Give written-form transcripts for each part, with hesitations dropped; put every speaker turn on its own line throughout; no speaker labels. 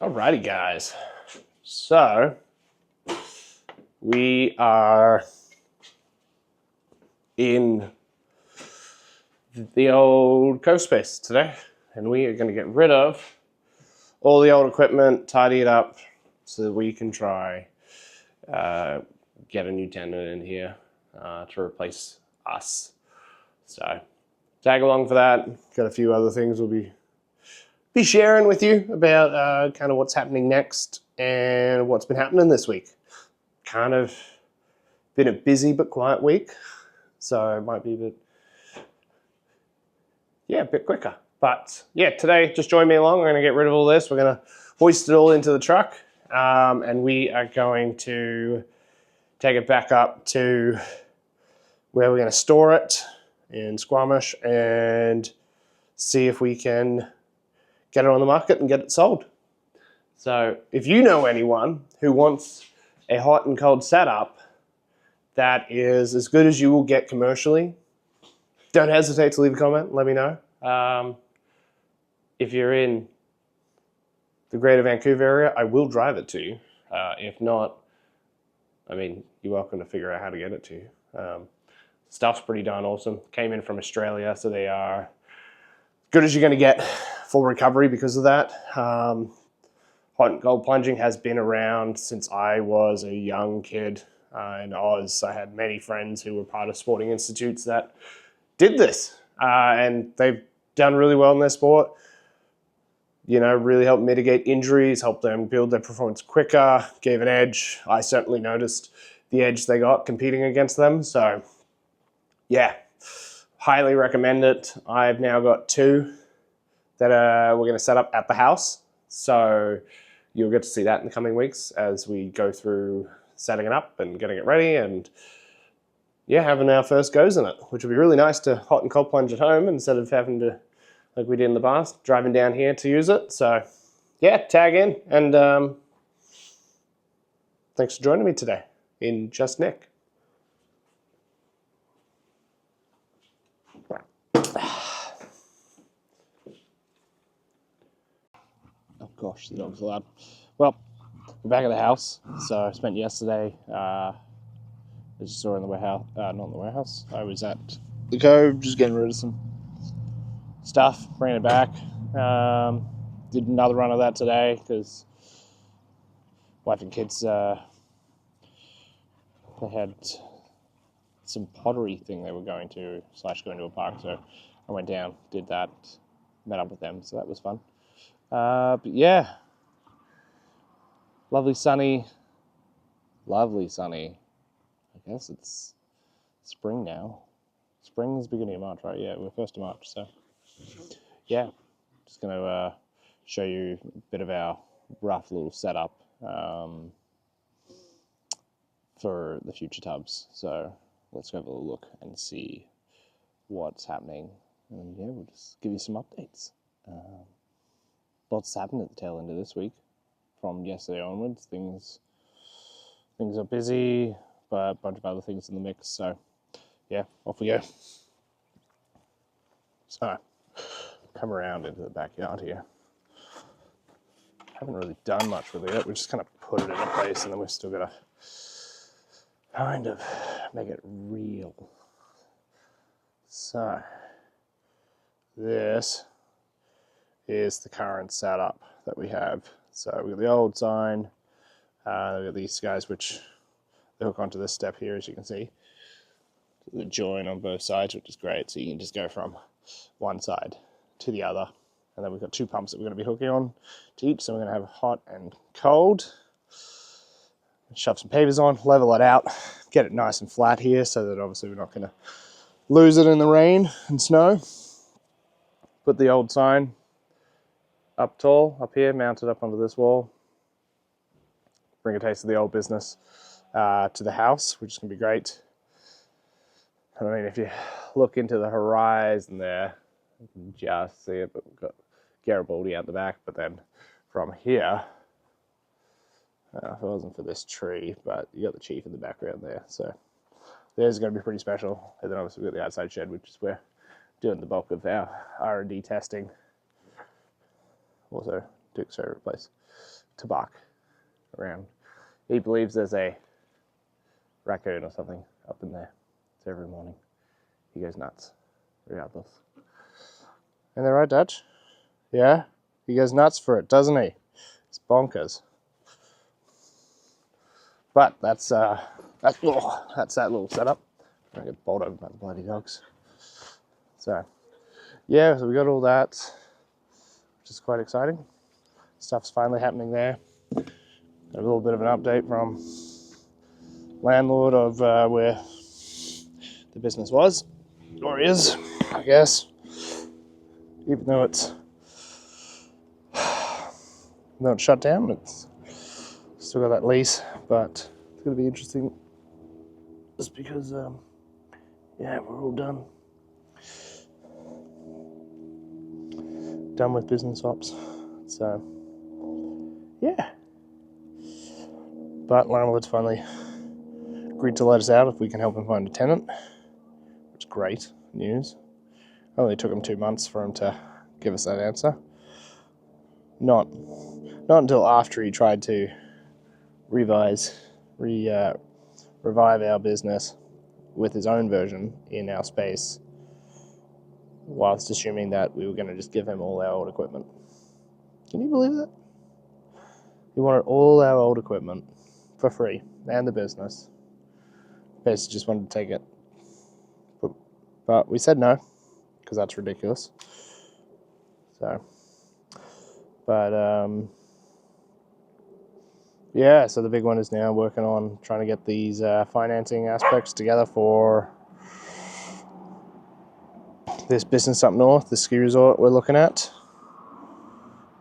Alrighty, guys. So we are in the old workspace today, and we are going to get rid of all the old equipment, tidy it up, so that we can try get a new tenant in here to replace us. So tag along for that. Got a few other things we'll be sharing with you about kind of what's happening next and what's been happening this week. Kind of been a busy but quiet week, so it might be a bit quicker. But yeah, today, just join me along. We're going to get rid of all this. We're going to hoist it all into the truck, and we are going to take it back up to where we're going to store it in Squamish and see if we can get it on the market and get it sold. So if you know anyone who wants a hot and cold setup that is as good as you will get commercially, don't hesitate to leave a comment. Let me know. If you're in the greater Vancouver area, I will drive it to you. If not, I mean, you're welcome to figure out how to get it to you. Stuff's pretty darn awesome. Came in from Australia, so they are good as you're going to get full recovery because of that. Hot and cold plunging has been around since I was a young kid in Oz. I had many friends who were part of sporting institutes that did this, and they've done really well in their sport. You know, really helped mitigate injuries, helped them build their performance quicker, gave an edge. I certainly noticed the edge they got competing against them. So yeah, highly recommend it. I've now got 2 that we're going to set up at the house. So you'll get to see that in the coming weeks as we go through setting it up and getting it ready and yeah, having our first goes in it, which would be really nice to hot and cold plunge at home instead of having to, like we did in the past, driving down here to use it. So yeah, tag in, and thanks for joining me today in Just Nick. Oh gosh, the dog's loud. Well, we're back at the house. So I spent yesterday, as you saw in the warehouse, not in the warehouse, I was at the Cove just getting rid of some stuff, bringing it back. Did another run of that today because wife and kids, they had some pottery thing they were going to a park, so I went down, did that, met up with them, so that was fun. But yeah, lovely sunny. I guess it's spring now. Spring is beginning of March, right? Yeah, we're 1st of March, so yeah, just going to show you a bit of our rough little setup for the future tubs. So let's go have a little look and see what's happening. And yeah, we'll just give you some updates. Lots happened at the tail end of this week. From yesterday onwards, things are busy, but a bunch of other things in the mix. So yeah, off we go. So come around into the backyard here. Haven't really done much with it. We just kind of put it in a place, and then we've still got to kind of make it real. So this is the current setup that we have. So we've got the old sign. We've got these guys which they hook onto this step here, as you can see. The join on both sides, which is great. So you can just go from one side to the other. And then we've got 2 pumps that we're going to be hooking on to each. So we're going to have hot and cold. Shove some pavers on, level it out, get it nice and flat here so that obviously we're not going to lose it in the rain and snow. Put the old sign up tall, up here, mounted up onto this wall. Bring a taste of the old business to the house, which is going to be great. I mean, if you look into the horizon there, you can just see it, but we've got Garibaldi out the back. But then from here, if it wasn't for this tree, but you got the chief in the background there. So there's going to be pretty special. And then obviously we've got the outside shed, which is where we're doing the bulk of our R&D testing. Also Duke's favorite place to bark around. He believes there's a raccoon or something up in there. So every morning he goes nuts, regardless. And they're right, Dutch? Yeah? He goes nuts for it, doesn't he? It's bonkers. But that's that little setup. I get bowled over by the bloody dogs. So yeah, so we got all that, which is quite exciting. Stuff's finally happening there. A little bit of an update from landlord of where the business was, or is, I guess. Even though it's shut down, it's still got that lease, but it's going to be interesting just because, yeah, we're all done. Done with business ops. So, yeah. But landlord's finally agreed to let us out if we can help him find a tenant, which is great news. It only took him 2 months for him to give us that answer. Not until after he tried to revive our business with his own version in our space, whilst assuming that we were going to just give him all our old equipment. Can you believe that? He wanted all our old equipment for free, and the business. Basically just wanted to take it. But we said no, because that's ridiculous. So, but yeah, so the big one is now working on trying to get these financing aspects together for this business up north, the ski resort we're looking at.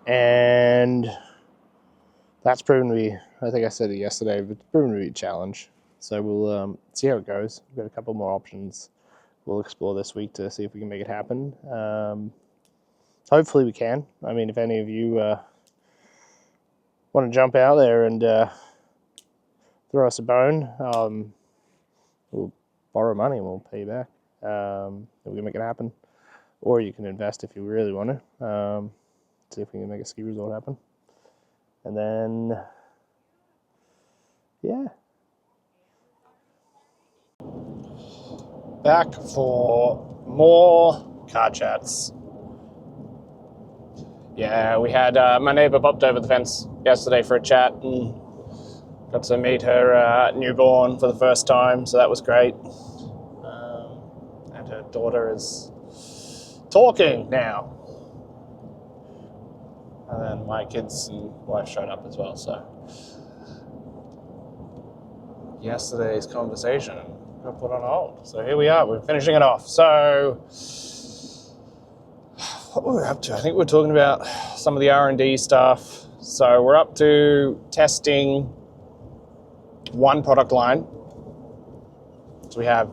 And that's proven to be, I think I said it yesterday, but it's proven to be a challenge. So we'll see how it goes. We've got a couple more options we'll explore this week to see if we can make it happen. Hopefully we can. I mean, if any of you want to jump out there and throw us a bone, we'll borrow money and we'll pay you back. We can make it happen. Or you can invest if you really want to. See if we can make a ski resort happen. And then, yeah. Back for more car chats. Yeah, we had my neighbour popped over the fence yesterday for a chat and got to meet her newborn for the first time, so that was great. And her daughter is talking now. And then my kids and wife showed up as well, so yesterday's conversation got put on hold. So here we are, we're finishing it off. So what were we up to? I think we're talking about some of the RnD stuff. So we're up to testing one product line. So we have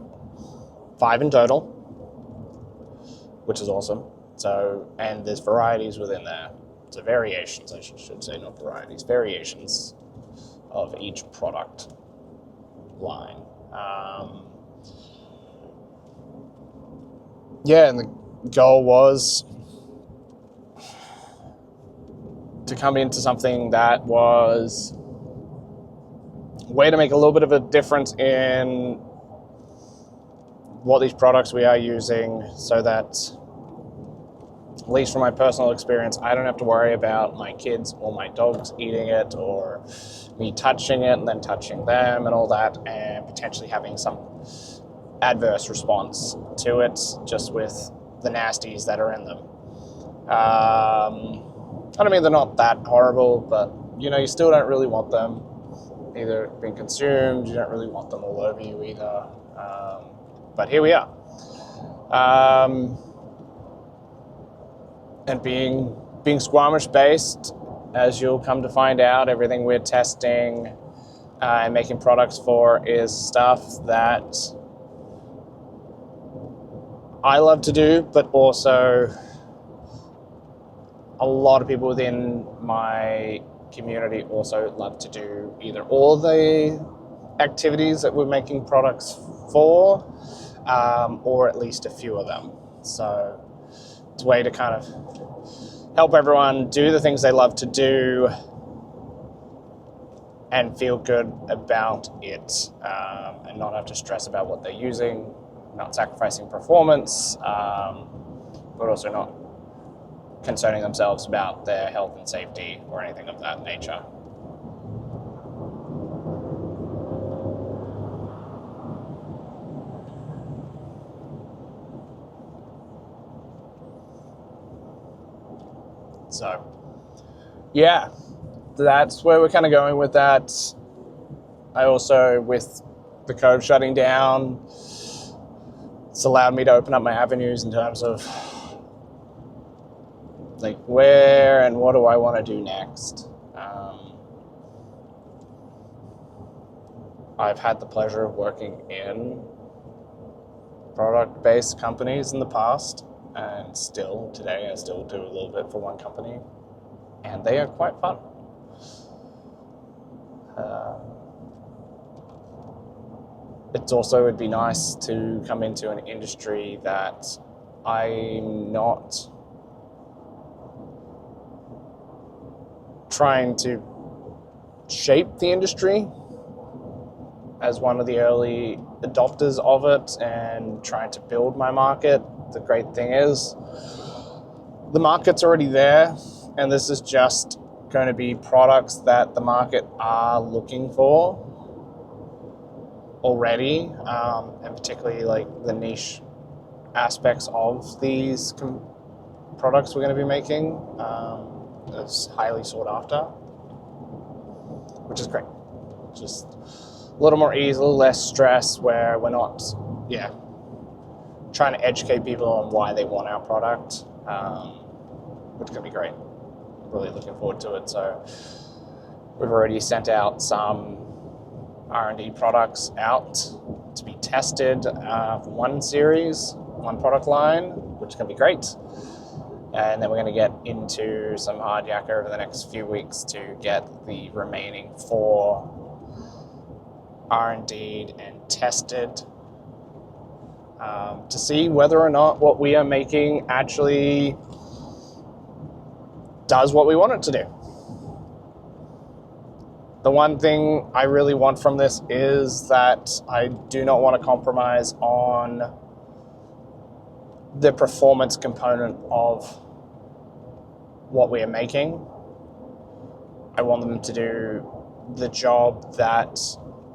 5 in total, which is awesome. So, and there's varieties within there. So variations, I should say, not varieties, variations of each product line. Yeah, and the goal was to come into something that was a way to make a little bit of a difference in what these products we are using, so that, at least from my personal experience, I don't have to worry about my kids or my dogs eating it, or me touching it and then touching them and all that, and potentially having some adverse response to it just with the nasties that are in them. I don't mean they're not that horrible, but you still don't really want them either being consumed. You don't really want them all over you either. But here we are. And being Squamish based, as you'll come to find out, everything we're testing and making products for is stuff that I love to do, but also a lot of people within my community also love to do either all the activities that we're making products for, or at least a few of them. So it's a way to kind of
help everyone do the things they love to do and feel good about it, and not have to stress about what they're using, not sacrificing performance, but also not concerning themselves about their health and safety or anything of that nature. So, yeah, that's where we're kind of going with that. I also, with the code shutting down, it's allowed me to open up my avenues in terms of like where and what do I want to do next. I've had the pleasure of working in product-based companies in the past, and still today I still do a little bit for one company, and they are quite fun. It'd be nice to come into an industry that I'm not trying to shape the industry as one of the early adopters of it and trying to build my market. The great thing is the market's already there, and this is just going to be products that the market are looking for already, and particularly like the niche aspects of these products we're going to be making is highly sought after, which is great. Just a little more ease, a little less stress, where we're not trying to educate people on why they want our product, which can be great. Really looking forward to it. So we've already sent out some R&D products out to be tested for one series, one product line, which can be great. And then we're going to get into some hard yakka over the next few weeks to get the remaining 4 R&D'd and tested to see whether or not what we are making actually does what we want it to do. The one thing I really want from this is that I do not want to compromise on the performance component of what we are making. I want them to do the job that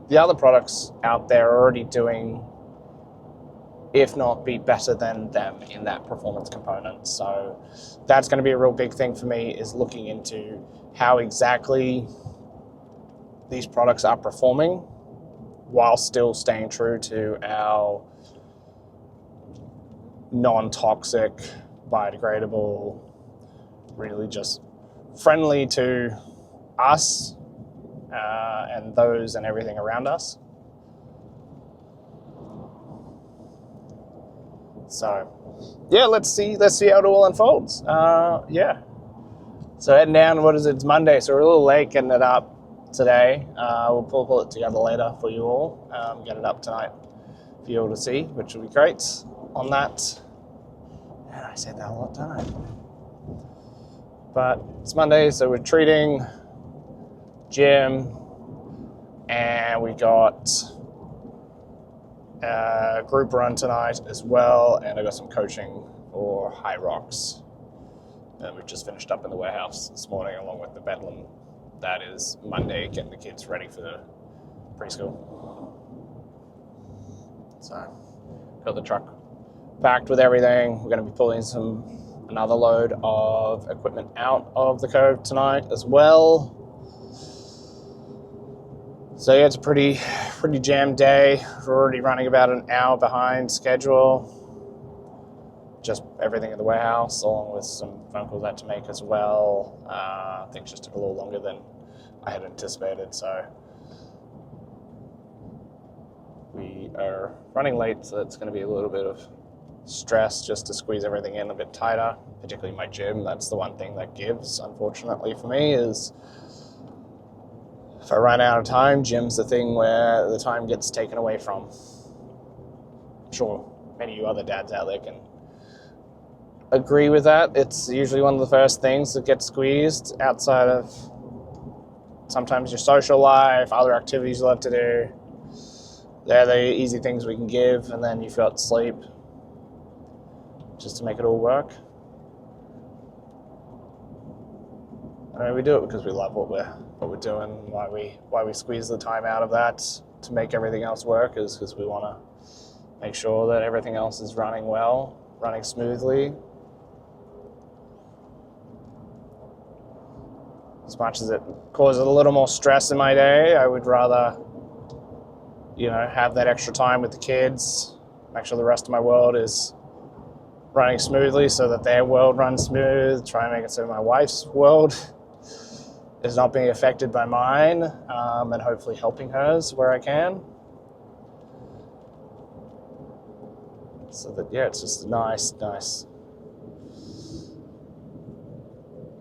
the other products out there are already doing, if not be better than them in that performance component. So that's going to be a real big thing for me, is looking into how exactly these products are performing while still staying true to our non-toxic, biodegradable, really just friendly to us and those and everything around us. So yeah, let's see how it all unfolds. So heading down, it's Monday, so we're a little late getting it up today. We'll pull it together later for you all, get it up tonight for you all to see, which will be great on that. And I say that a lot, don't I? But it's Monday, so we're treating, gym, and we got a group run tonight as well, and I got some coaching for High Rocks. And we've just finished up in the warehouse this morning, along with the bedlam that is Monday, getting the kids ready for the preschool. So, got the truck packed with everything. We're going to be pulling another load of equipment out of the cove tonight as well. So yeah, it's a pretty jammed day. We're already running about an hour behind schedule. Just everything in the warehouse, along with some phone calls I had to make as well. Things just took a little longer than I had anticipated, so we are running late, so it's going to be a little bit of stress just to squeeze everything in a bit tighter, particularly my gym. That's the one thing that gives, unfortunately for me, is if I run out of time, gym's the thing where the time gets taken away from. I'm sure many of you other dads out there can agree with that. It's usually one of the first things that gets squeezed outside of sometimes your social life, other activities you love to do. They're the easy things we can give, and then you've got sleep just to make it all work. I mean, we do it because we love what we're doing. Why we squeeze the time out of that to make everything else work is because we want to make sure that everything else is running well, running smoothly. As much as it causes a little more stress in my day, I would rather, have that extra time with the kids, make sure the rest of my world is running smoothly so that their world runs smooth, try and make it so my wife's world is not being affected by mine, and hopefully helping hers where I can. So that, it's just nice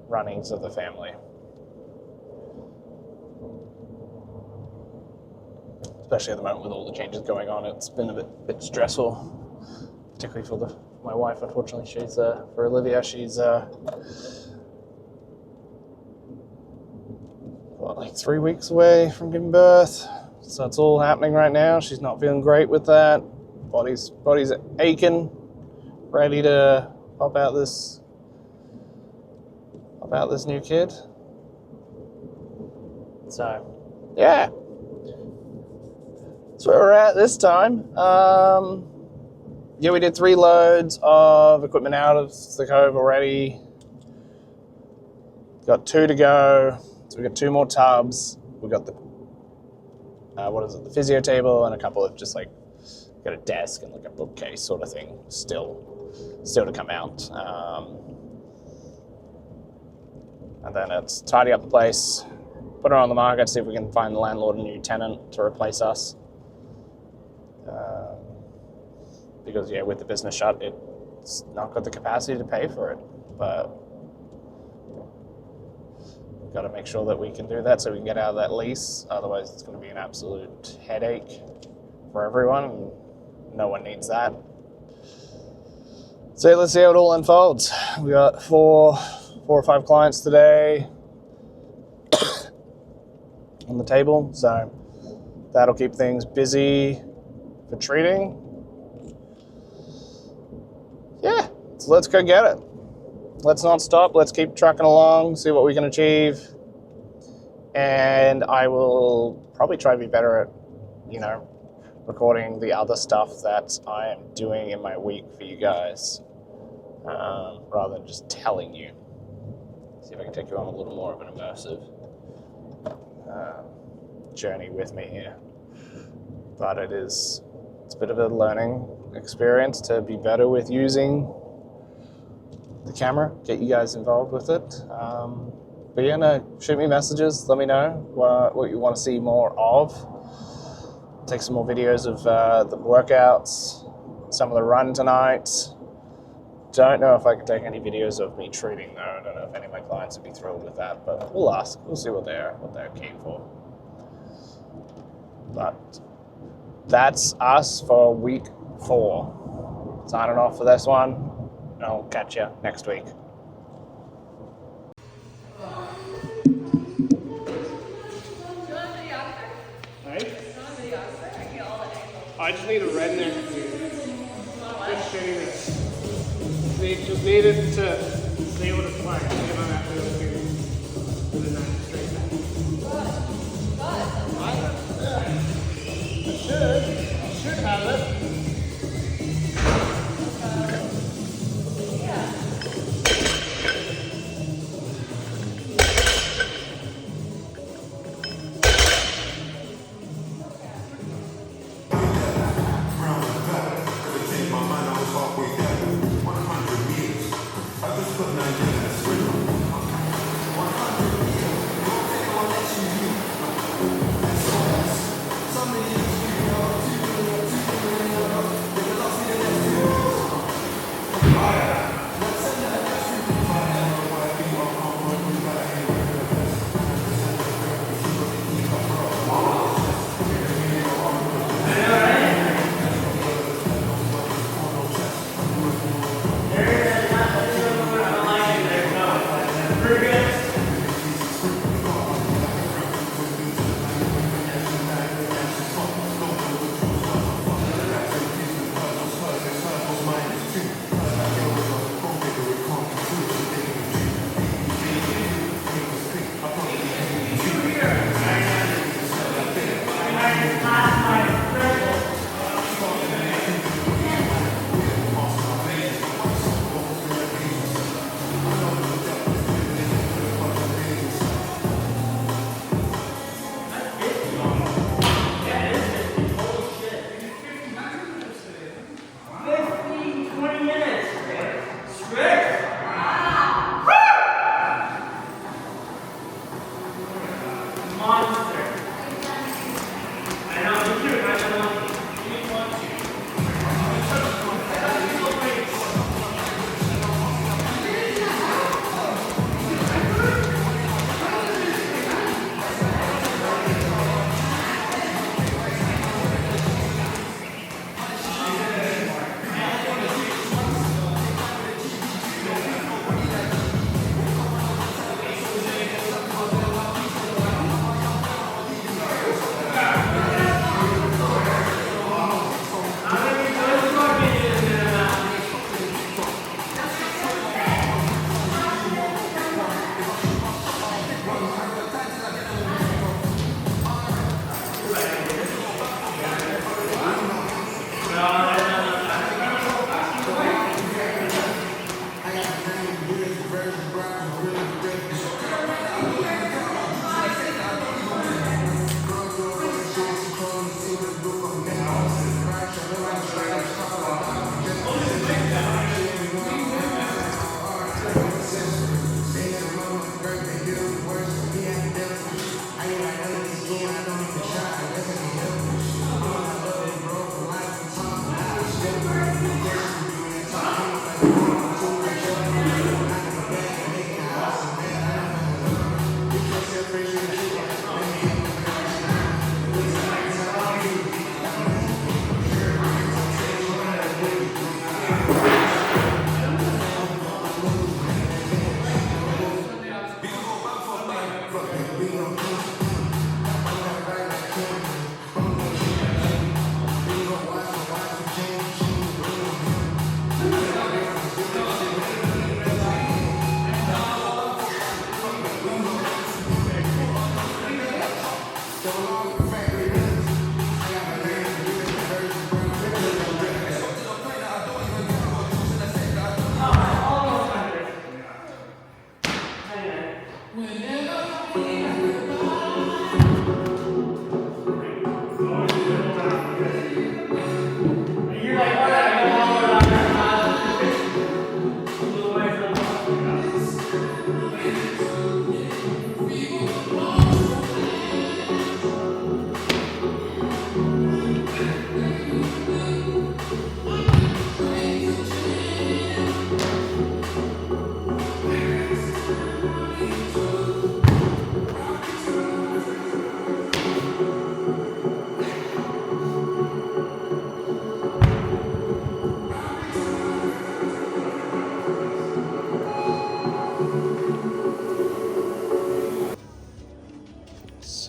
runnings of the family. Especially at the moment with all the changes going on, it's been a bit stressful, particularly for my wife. Unfortunately, she's for Olivia, she's like 3 weeks away from giving birth, so it's all happening right now. She's not feeling great with that. Body's aching, ready to pop out this new kid. So, yeah. That's where we're at this time. We did 3 loads of equipment out of the cove already. Got 2 to go. So we got 2 more tubs. We got the the physio table, and a couple of just got a desk and a bookcase sort of thing still to come out. And then it's tidy up the place, put it on the market, see if we can find the landlord a new tenant to replace us. Because with the business shut, it's not got the capacity to pay for it. But we've got to make sure that we can do that so we can get out of that lease. Otherwise, it's going to be an absolute headache for everyone. And no one needs that. So let's see how it all unfolds. We got 4 or 5 clients today on the table, so that'll keep things busy for treating. Yeah, so let's go get it. Let's not stop. Let's keep trucking along, see what we can achieve. And I will probably try to be better at, recording the other stuff that I am doing in my week for you guys, rather than just telling you. See if I can take you on a little more of an immersive journey with me here. But it's a bit of a learning experience to be better with using the camera, get you guys involved with it. But shoot me messages, let me know what you want to see more of. Take some more videos of the workouts, some of the run tonight. Don't know if I can take any videos of me treating though. I don't know if any of my clients would be thrilled with that, but we'll ask. We'll see what they're keen for. But that's us for week 4. Signing off for this one, and I'll catch you next week. I just need a redneck just shooting this. Just needed to see what it's like. I don't have to do with a nice straight I should have it.
My mind, I was halfway there. 100 meters. I just put 9 in that sprint.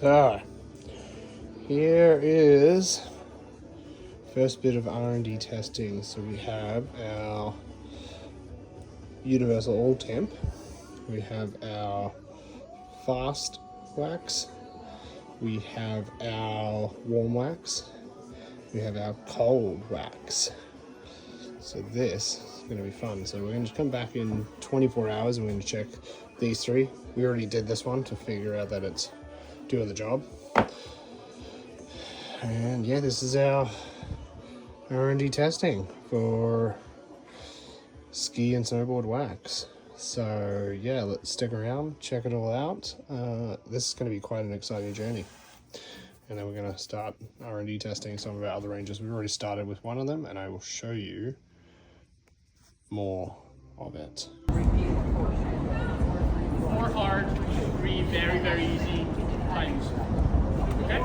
So, here is first bit of R&D testing. So we have our universal all temp, we have our fast wax, we have our warm wax, we have our cold wax. So this is going to be fun. So we're going to come back in 24 hours and we're going to check these three. We already did this one to figure out that it's doing the job. And yeah, this is our R&D testing for ski and snowboard wax. So yeah, let's stick around, check it all out. This is going to be quite an exciting journey. And then we're going to start R&D testing some of our other ranges. We've already started with one of them, and I will show you more of it.
4 hard, 3 very, very easy times. Okay?